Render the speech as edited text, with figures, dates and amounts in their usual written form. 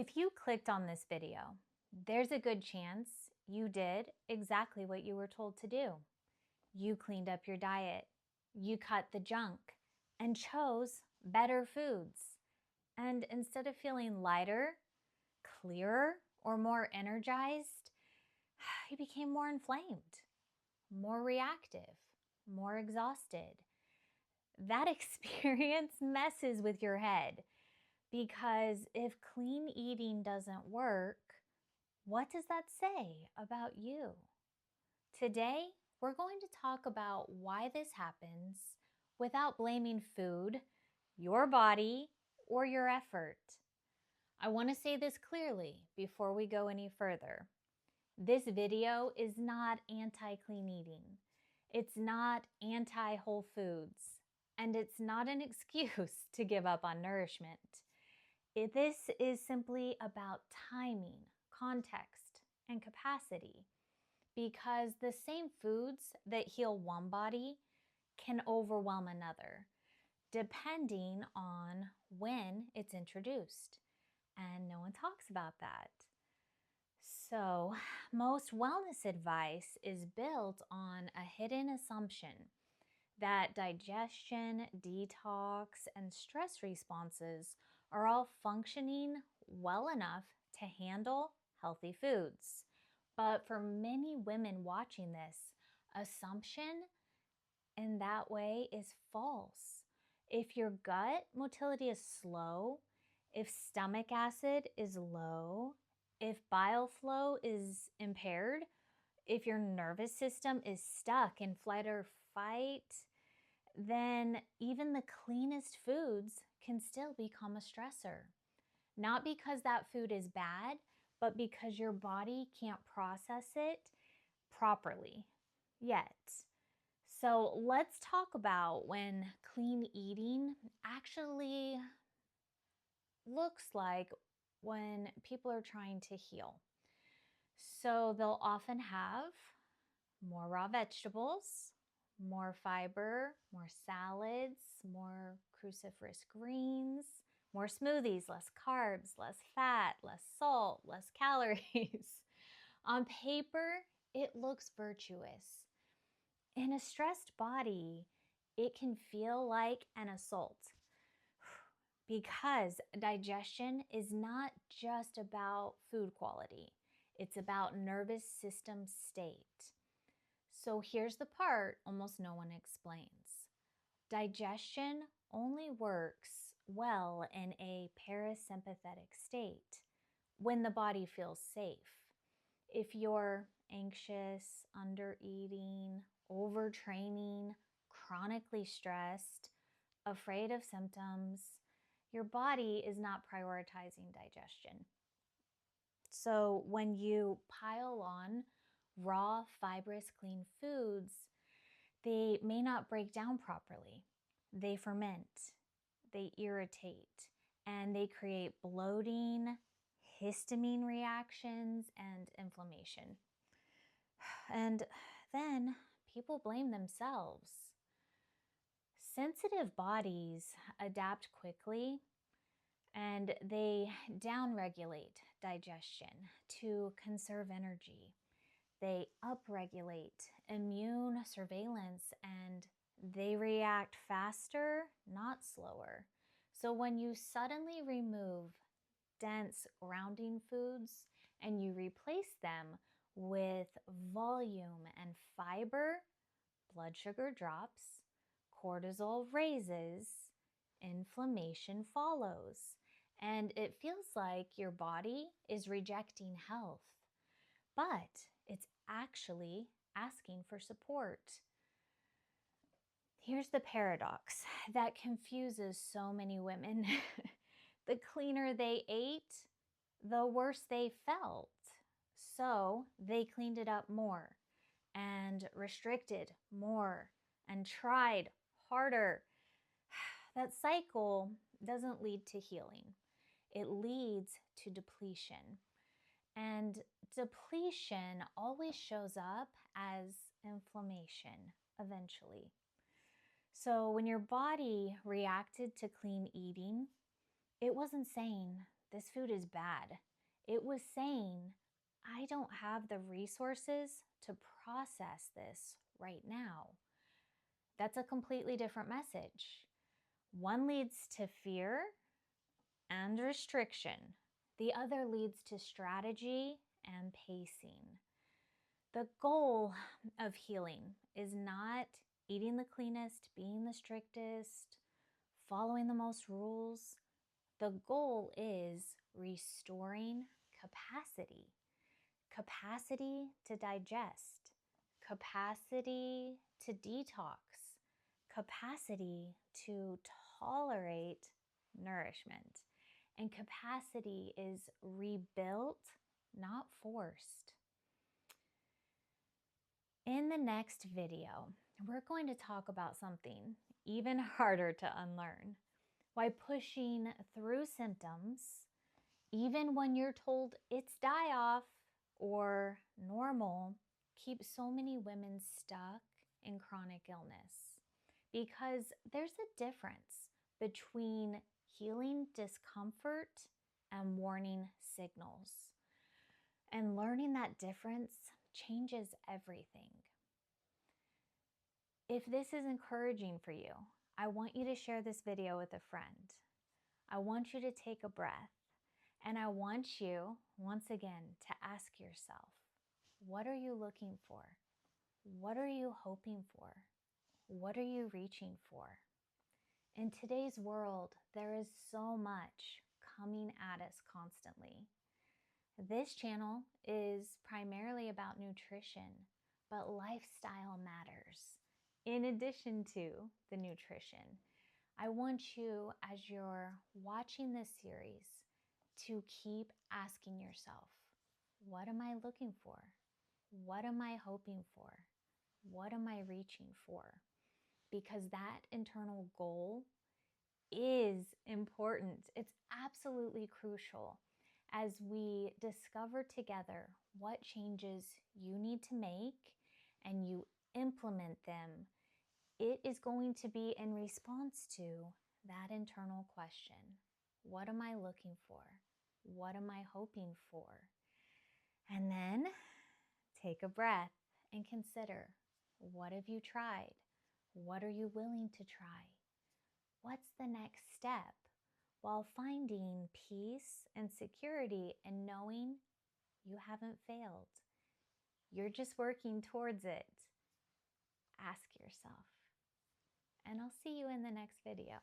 If you clicked on this video, there's a good chance you did exactly what you were told to do. You cleaned up your diet, you cut the junk, and chose better foods. And instead of feeling lighter, clearer, or more energized, you became more inflamed, more reactive, more exhausted. That experience messes with your head. Because if clean eating doesn't work, what does that say about you? Today, we're going to talk about why this happens without blaming food, your body, or your effort. I want to say this clearly before we go any further. This video is not anti-clean eating. It's not anti-whole foods. And it's not an excuse to give up on nourishment. This is simply about timing, context, and capacity, because the same foods that heal one body can overwhelm another, depending on when it's introduced. And no one talks about that. So, most wellness advice is built on a hidden assumption that digestion, detox, and stress responses are all functioning well enough to handle healthy foods. But for many women watching this, assumption in that way is false. If your gut motility is slow, if stomach acid is low, if bile flow is impaired, if your nervous system is stuck in flight or fight, then even the cleanest foods can still become a stressor. Not because that food is bad, but because your body can't process it properly yet. So let's talk about when clean eating actually looks like when people are trying to heal. So they'll often have more raw vegetables, more fiber, more salads, more cruciferous greens, more smoothies, less carbs, less fat, less salt, less calories. On paper, it looks virtuous. In a stressed body, it can feel like an assault because digestion is not just about food quality. It's about nervous system state. So here's the part almost no one explains. Digestion only works well in a parasympathetic state, when the body feels safe. If you're anxious, under-eating, overtraining, chronically stressed, afraid of symptoms, your body is not prioritizing digestion. So when you pile on raw, fibrous, clean foods, they may not break down properly. They ferment, they irritate, and they create bloating, histamine reactions, and inflammation. And then people blame themselves. Sensitive bodies adapt quickly and they downregulate digestion to conserve energy. They upregulate immune surveillance and they react faster, not slower. So when you suddenly remove dense grounding foods and you replace them with volume and fiber, blood sugar drops, cortisol raises, inflammation follows, and it feels like your body is rejecting health. But it's actually asking for support. Here's the paradox that confuses so many women. The cleaner they ate, the worse they felt. So they cleaned it up more and restricted more and tried harder. That cycle doesn't lead to healing. It leads to depletion. And depletion always shows up as inflammation eventually. So when your body reacted to clean eating, it wasn't saying this food is bad. It was saying, I don't have the resources to process this right now. That's a completely different message. One leads to fear and restriction. The other leads to strategy and pacing. The goal of healing is not eating the cleanest, being the strictest, following the most rules. The goal is restoring capacity. Capacity to digest, capacity to detox, capacity to tolerate nourishment. And capacity is rebuilt, not forced. In the next video, we're going to talk about something even harder to unlearn. Why pushing through symptoms, even when you're told it's die-off or normal, keeps so many women stuck in chronic illness. Because there's a difference between healing discomfort and warning signals. And learning that difference changes everything. If this is encouraging for you, I want you to share this video with a friend. I want you to take a breath, and I want you, once again, to ask yourself, what are you looking for? What are you hoping for? What are you reaching for? In today's world, there is so much coming at us constantly. This channel is primarily about nutrition, but lifestyle matters. In addition to the nutrition, I want you, as you're watching this series, to keep asking yourself, what am I looking for? What am I hoping for? What am I reaching for? Because that internal goal is important. It's absolutely crucial as we discover together what changes you need to make and you implement them. It is going to be in response to that internal question. What am I looking for? What am I hoping for? And then take a breath and consider, what have you tried? What are you willing to try? What's the next step? While finding peace and security and knowing you haven't failed. You're just working towards it. Ask yourself. And I'll see you in the next video.